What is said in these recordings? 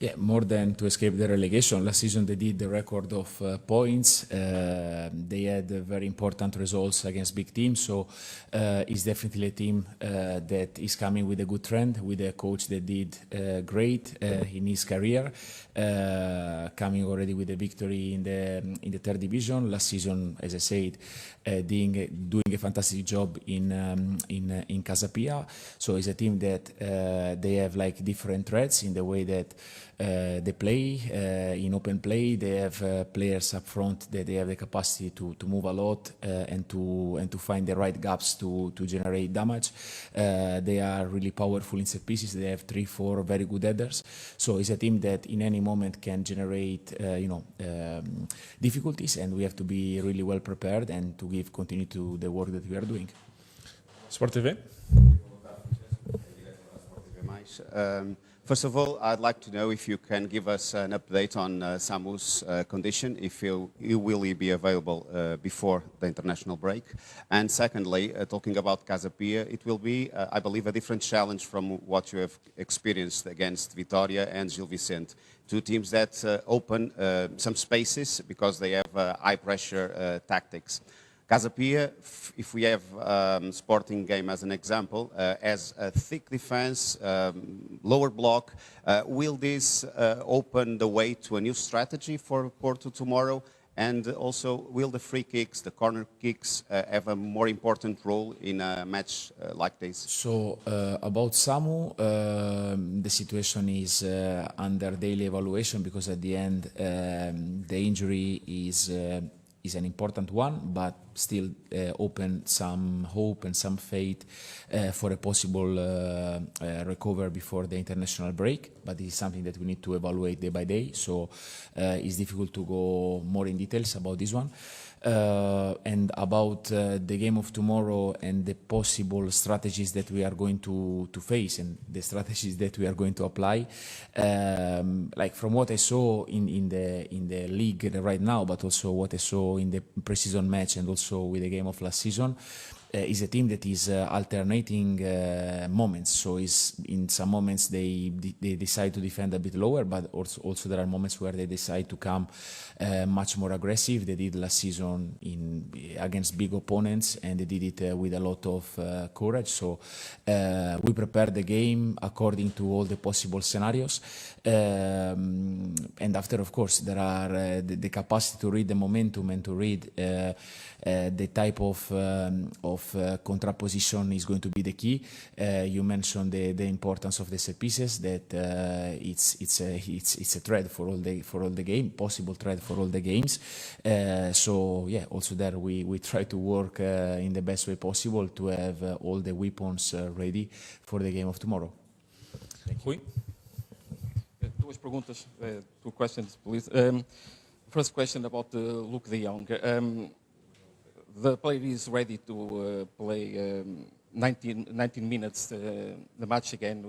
Yeah, more than to escape the relegation. Last season they did the record of points. They had very important results against big teams. So it's definitely a team that is coming with a good trend, with a coach that did great in his career, coming already with a victory in the third division. Last season, as I said, doing a fantastic job in Casa Pia. So it's a team that they have like different threats in the way that they play in open play. They have players up front that they have the capacity to move a lot and to find the right gaps to generate damage. They are really powerful in set pieces. They have 3-4 very good headers. So it's a team that in any moment can generate difficulties, and we have to be really well prepared and to continue to the work that we are doing. Sport TV. First of all, I'd like to know if you can give us an update on Samu's condition, if he will be available before the international break. And secondly, talking about Casa Pia, it will be, I believe, a different challenge from what you have experienced against Vitória and Gil Vicente. Two teams that open some spaces because they have high-pressure tactics. Casa Pia, if we have Sporting game as an example, as a thick defense, lower block, will this open the way to a new strategy for Porto tomorrow? And also, will the free kicks, the corner kicks, have a more important role in a match like this? So, About Samu, the situation is under daily evaluation because at the end the injury is an important one, but still open some hope and some faith for a possible recovery before the international break. But this is something that we need to evaluate day by day, so it's difficult to go more in details about this one. And about the game of tomorrow and the possible strategies that we are going to face and the strategies that we are going to apply, like from what I saw in the league right now, but also what I saw in the pre-season match and also with the game of last season, is a team that is alternating moments. So in some moments they decide to defend a bit lower, but also there are moments where they decide to come much more aggressive. They did last season against big opponents, and they did it with a lot of courage. So we prepared the game according to all the possible scenarios. And after, of course, there are the capacity to read the momentum and to read the type of contraposition is going to be the key. You mentioned the importance of the set pieces, that it's a thread for all the game, possible thread for all the games. So yeah, also there we try to work in the best way possible to have all the weapons ready for the game of tomorrow. Rui? Duas perguntas, two questions, please. First question about Luke de Jong. The player is ready to play 19 minutes the match again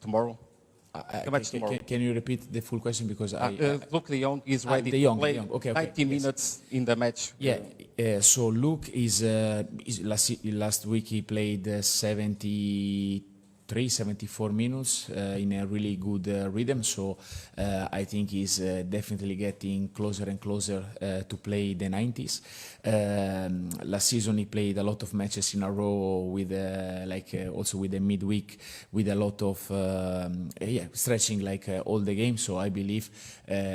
tomorrow. Tomorrow. Can you repeat the full question, because Luke de Jong is ready to play 90 minutes in the match. Yeah. So Luke is last week he played 74 minutes in a really good rhythm, so I think he's definitely getting closer and closer to play the 90s. Last season he played a lot of matches in a row with also with the midweek with a lot of stretching all the games, so I believe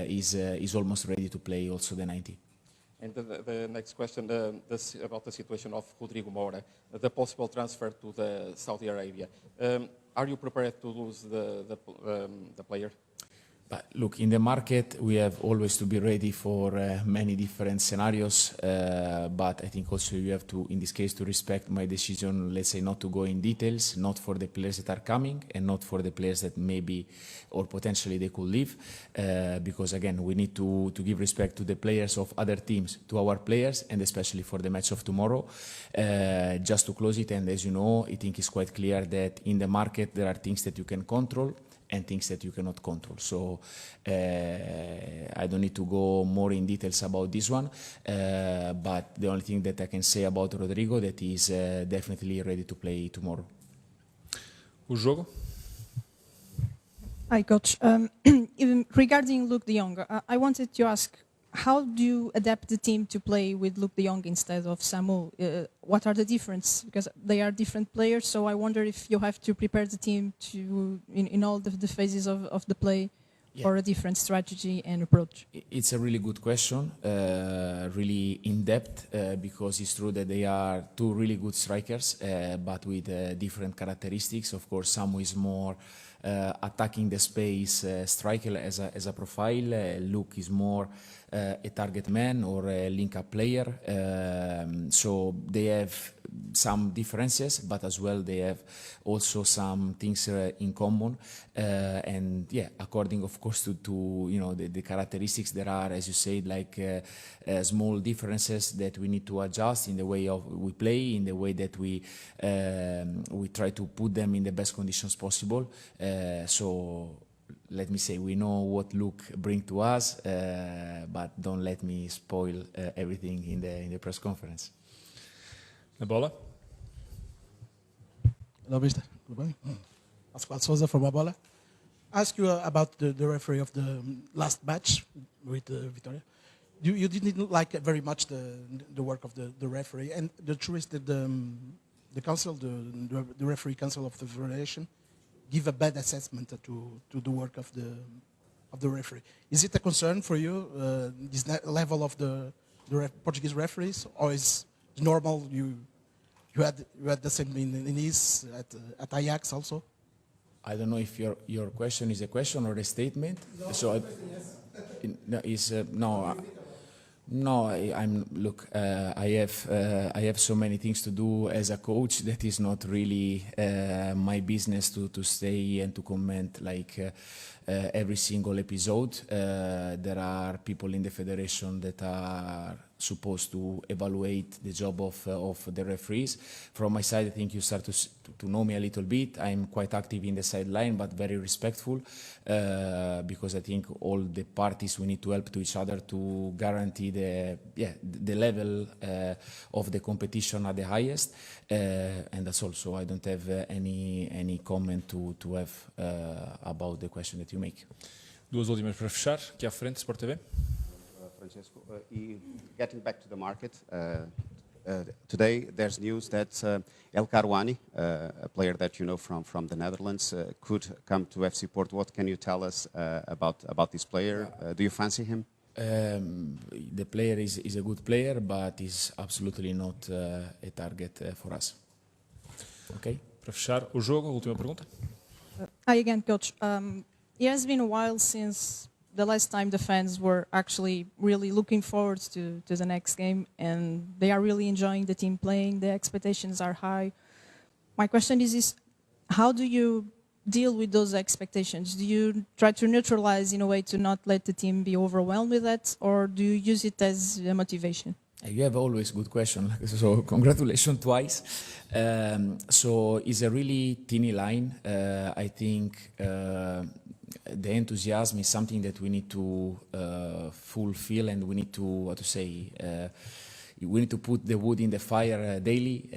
he's almost ready to play also the 90. And the next question about the situation of Rodrigo Mora, the possible transfer to the Saudi Arabia. Are you prepared to lose the player? But look, in the market, we have always to be ready for many different scenarios. But I think also you have to, in this case, to respect my decision, let's say, not to go in details, not for the players that are coming and not for the players that maybe or potentially they could leave. Because again, we need to give respect to the players of other teams, to our players, and especially for the match of tomorrow. Just to close it, and as you know, I think it's quite clear that in the market there are things that you can control and things that you cannot control. So I don't need to go more in details about this one, but the only thing that I can say about Rodrigo, that he's definitely ready to play tomorrow. O jogo? Hi, Coach. Regarding Luke de Jong, I wanted to ask, how do you adapt the team to play with Luke de Jong instead of Samu? What are the differences? Because they are different players, so I wonder if you have to prepare the team to in all the phases of the play for a different strategy and approach. It's a really good question, really in depth, because it's true that they are two really good strikers, but with different characteristics. Of course, Samu is more attacking the space striker as a profile. Luke is more a target man or a link-up player. So they have some differences, but as well they have also some things in common. And yeah, according of course to you know the characteristics, there are, as you said, like small differences that we need to adjust in the way of we play, in the way that we try to put them in the best conditions possible. So let me say, we know what Luke brings to us, but don't let me spoil everything in the press conference. Na bola. Hello, mister. Tudo bem? Pascoal Souza from A Bola. Ask you about the referee of the last match with Vitória. You didn't like very much the work of the referee, and the truth is that the council, the referee council of the federation, give a bad assessment to the work of the referee. Is it a concern for you, this level of the Portuguese referees, or is it normal? You had the same in Nice, at Ajax also? I don't know if your question is a question or a statement. No, so look. I have so many things to do as a coach that is not really my business to stay and to comment like every single episode. There are people in the federation that are supposed to evaluate the job of the referees. From my side, I think you start to know me a little bit. I'm quite active in the sideline, but very respectful, because I think all the parties, we need to help to each other to guarantee the level of the competition at the highest, and that's all. So I don't have any comment to have about the question that you make. Duas últimas para fechar, aqui à frente, Sport TV. Francesco, getting back to the market, today there's news that El Karouani, a player that you know from the Netherlands, could come to FC Porto. What can you tell us about this player? Do you fancy him? The player is a good player, but is absolutely not a target for us. Okay? Para fechar o jogo, a última pergunta. Hi again, Coach. It has been a while since the last time the fans were actually really looking forward to the next game, and they are really enjoying the team playing. The expectations are high. My question is how do you deal with those expectations? Do you try to neutralize in a way to not let the team be overwhelmed with that, or do you use it as a motivation? You have always good question, so congratulations twice. So it's a really tiny line. I think the enthusiasm is something that we need to fulfill, and we need to, we need to put the wood in the fire daily,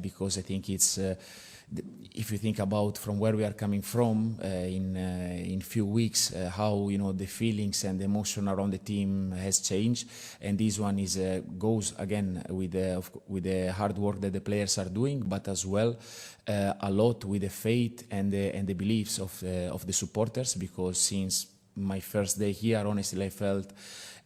because I think it's, if you think about from where we are coming from in few weeks, how the feelings and the emotion around the team has changed, and this one is goes again with the hard work that the players are doing, but as well a lot with the faith and the beliefs of the supporters, because since my first day here, honestly, I felt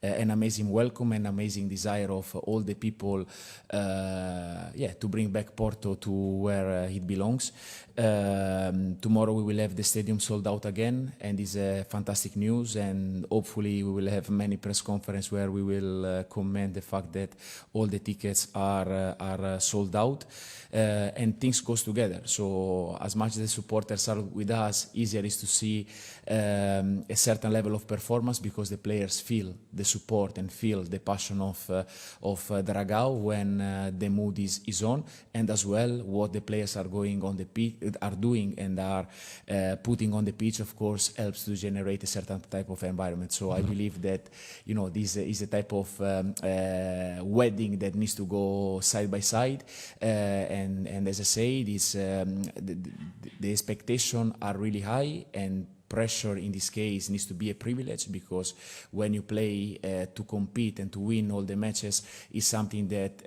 an amazing welcome, an amazing desire of all the people, to bring back Porto to where it belongs. Tomorrow we will have the stadium sold out again, and it's fantastic news, and hopefully we will have many press conferences where we will comment the fact that all the tickets are sold out, and things goes together. So as much as the supporters are with us, easier is to see a certain level of performance, because the players feel the support and feel the passion of the Dragao when the mood is on, and as well what the players are going on the pitch, are doing and are putting on the pitch, of course, helps to generate a certain type of environment. So I believe that this is a type of wedding that needs to go side by side, and as I say, this the expectations are really high, and pressure in this case needs to be a privilege, because when you play to compete and to win all the matches is something that